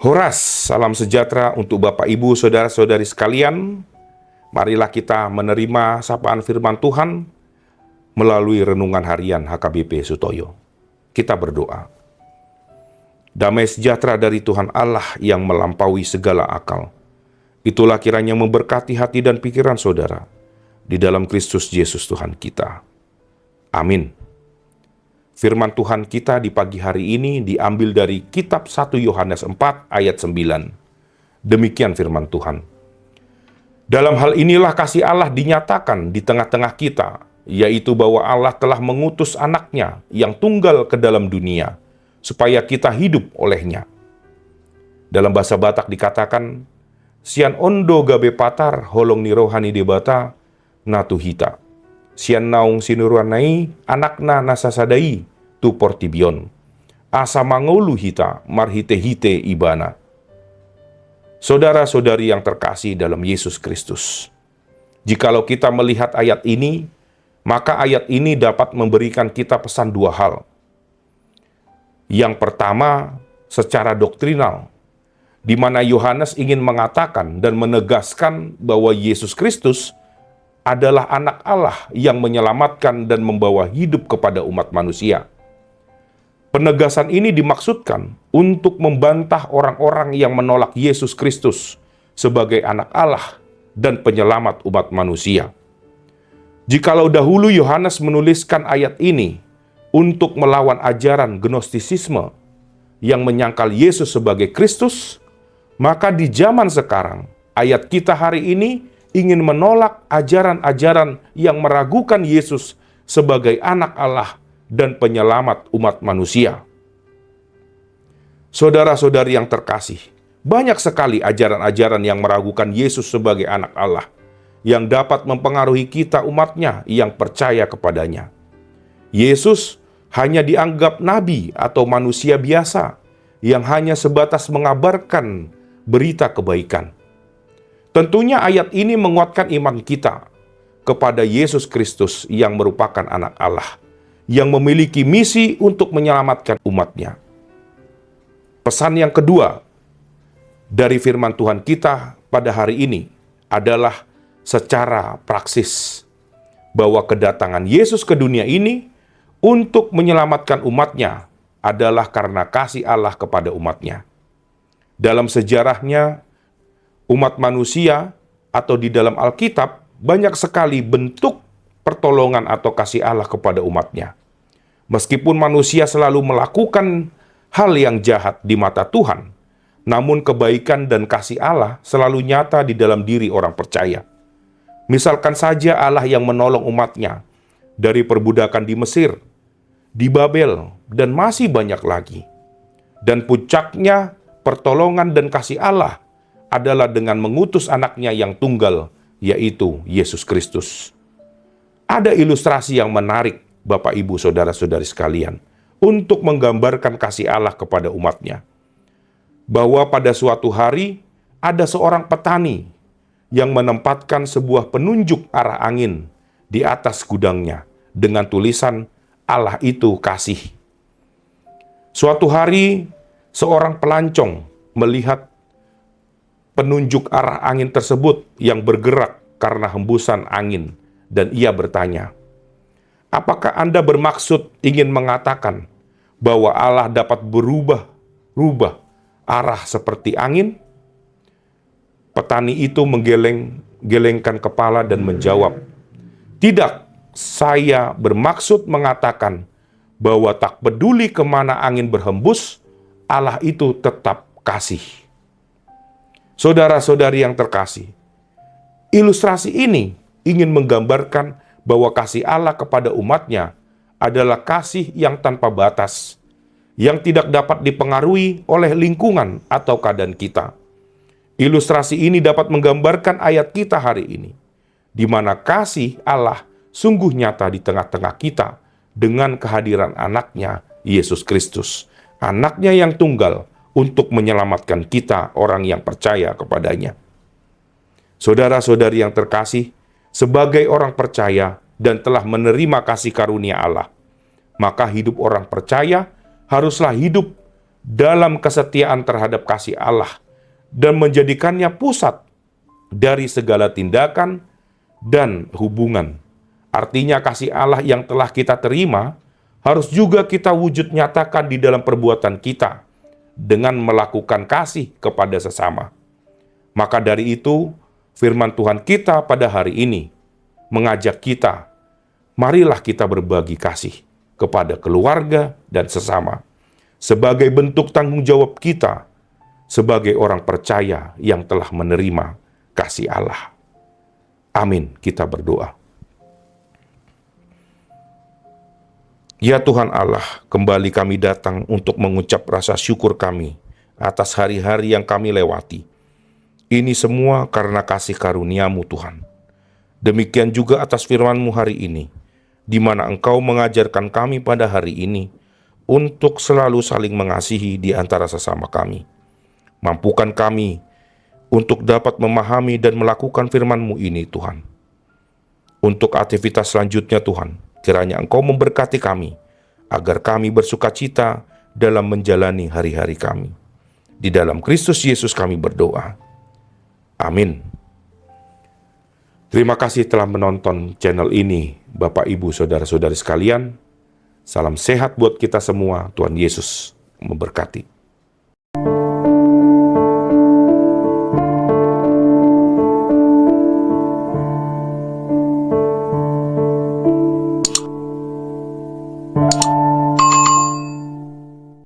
Horas, salam sejahtera untuk Bapak, Ibu, Saudara-saudari sekalian. Marilah kita menerima sapaan firman Tuhan melalui renungan harian HKBP Sutoyo. Kita berdoa. Damai sejahtera dari Tuhan Allah yang melampaui segala akal. Itulah kiranya memberkati hati dan pikiran saudara di dalam Kristus Yesus Tuhan kita. Amin. Firman Tuhan kita di pagi hari ini diambil dari kitab 1 Yohanes 4 ayat 9. Demikian firman Tuhan. Dalam hal inilah kasih Allah dinyatakan di tengah-tengah kita, yaitu bahwa Allah telah mengutus anaknya yang tunggal ke dalam dunia, supaya kita hidup olehnya. Dalam bahasa Batak dikatakan, sian ondo gabe patar holong ni rohani debata natuhita. Sian naung sinuruanai anakna nasasadai tu portibion. Asa mangolu hita marhite-hite ibana. Saudara-saudari yang terkasih dalam Yesus Kristus. Jikalau kita melihat ayat ini, maka ayat ini dapat memberikan kita pesan dua hal. Yang pertama, secara doktrinal, di mana Yohanes ingin mengatakan dan menegaskan bahwa Yesus Kristus adalah anak Allah yang menyelamatkan dan membawa hidup kepada umat manusia. Penegasan ini dimaksudkan untuk membantah orang-orang yang menolak Yesus Kristus sebagai anak Allah dan penyelamat umat manusia. Jikalau dahulu Yohanes menuliskan ayat ini untuk melawan ajaran gnostisisme yang menyangkal Yesus sebagai Kristus, maka di zaman sekarang, ayat kita hari ini ingin menolak ajaran-ajaran yang meragukan Yesus sebagai anak Allah dan penyelamat umat manusia. Saudara-saudari yang terkasih, banyak sekali ajaran-ajaran yang meragukan Yesus sebagai anak Allah, yang dapat mempengaruhi kita umatnya yang percaya kepadanya. Yesus hanya dianggap nabi atau manusia biasa, yang hanya sebatas mengabarkan berita kebaikan. Tentunya ayat ini menguatkan iman kita kepada Yesus Kristus yang merupakan anak Allah, yang memiliki misi untuk menyelamatkan umatnya. Pesan yang kedua dari firman Tuhan kita pada hari ini adalah secara praksis, bahwa kedatangan Yesus ke dunia ini untuk menyelamatkan umatnya adalah karena kasih Allah kepada umatnya. Dalam sejarahnya, umat manusia atau di dalam Alkitab banyak sekali bentuk pertolongan atau kasih Allah kepada umatnya. Meskipun manusia selalu melakukan hal yang jahat di mata Tuhan, namun kebaikan dan kasih Allah selalu nyata di dalam diri orang percaya. Misalkan saja Allah yang menolong umatnya dari perbudakan di Mesir, di Babel, dan masih banyak lagi. Dan puncaknya pertolongan dan kasih Allah adalah dengan mengutus anaknya yang tunggal, yaitu Yesus Kristus. Ada ilustrasi yang menarik, Bapak, Ibu, Saudara-saudari sekalian, untuk menggambarkan kasih Allah kepada umatnya. Bahwa pada suatu hari, ada seorang petani yang menempatkan sebuah penunjuk arah angin di atas gudangnya dengan tulisan, Allah itu kasih. Suatu hari, seorang pelancong melihat penunjuk arah angin tersebut yang bergerak karena hembusan angin, dan ia bertanya, apakah Anda bermaksud ingin mengatakan bahwa Allah dapat berubah arah seperti angin? Petani itu menggelengkan kepala dan menjawab, tidak, saya bermaksud mengatakan bahwa tak peduli kemana angin berhembus, Allah itu tetap kasih. Saudara-saudari yang terkasih, ilustrasi ini ingin menggambarkan bahwa kasih Allah kepada umatnya adalah kasih yang tanpa batas, yang tidak dapat dipengaruhi oleh lingkungan atau keadaan kita. Ilustrasi ini dapat menggambarkan ayat kita hari ini, di mana kasih Allah sungguh nyata di tengah-tengah kita dengan kehadiran anaknya, Yesus Kristus, anaknya yang tunggal, untuk menyelamatkan kita orang yang percaya kepadanya. Saudara-saudari yang terkasih, sebagai orang percaya dan telah menerima kasih karunia Allah, maka hidup orang percaya haruslah hidup dalam kesetiaan terhadap kasih Allah dan menjadikannya pusat dari segala tindakan dan hubungan. Artinya kasih Allah yang telah kita terima harus juga kita wujud nyatakan di dalam perbuatan kita dengan melakukan kasih kepada sesama. Maka dari itu, firman Tuhan kita pada hari ini mengajak kita, marilah kita berbagi kasih kepada keluarga dan sesama sebagai bentuk tanggung jawab kita sebagai orang percaya yang telah menerima kasih Allah. Amin, kita berdoa. Ya Tuhan Allah, kembali kami datang untuk mengucap rasa syukur kami atas hari-hari yang kami lewati. Ini semua karena kasih karunia-Mu Tuhan. Demikian juga atas firman-Mu hari ini, di mana Engkau mengajarkan kami pada hari ini untuk selalu saling mengasihi di antara sesama kami. Mampukan kami untuk dapat memahami dan melakukan firman-Mu ini Tuhan. Untuk aktivitas selanjutnya Tuhan, kiranya Engkau memberkati kami, agar kami bersukacita dalam menjalani hari-hari kami. Di dalam Kristus Yesus kami berdoa. Amin. Terima kasih telah menonton channel ini, Bapak, Ibu, Saudara-saudari sekalian. Salam sehat buat kita semua, Tuhan Yesus memberkati.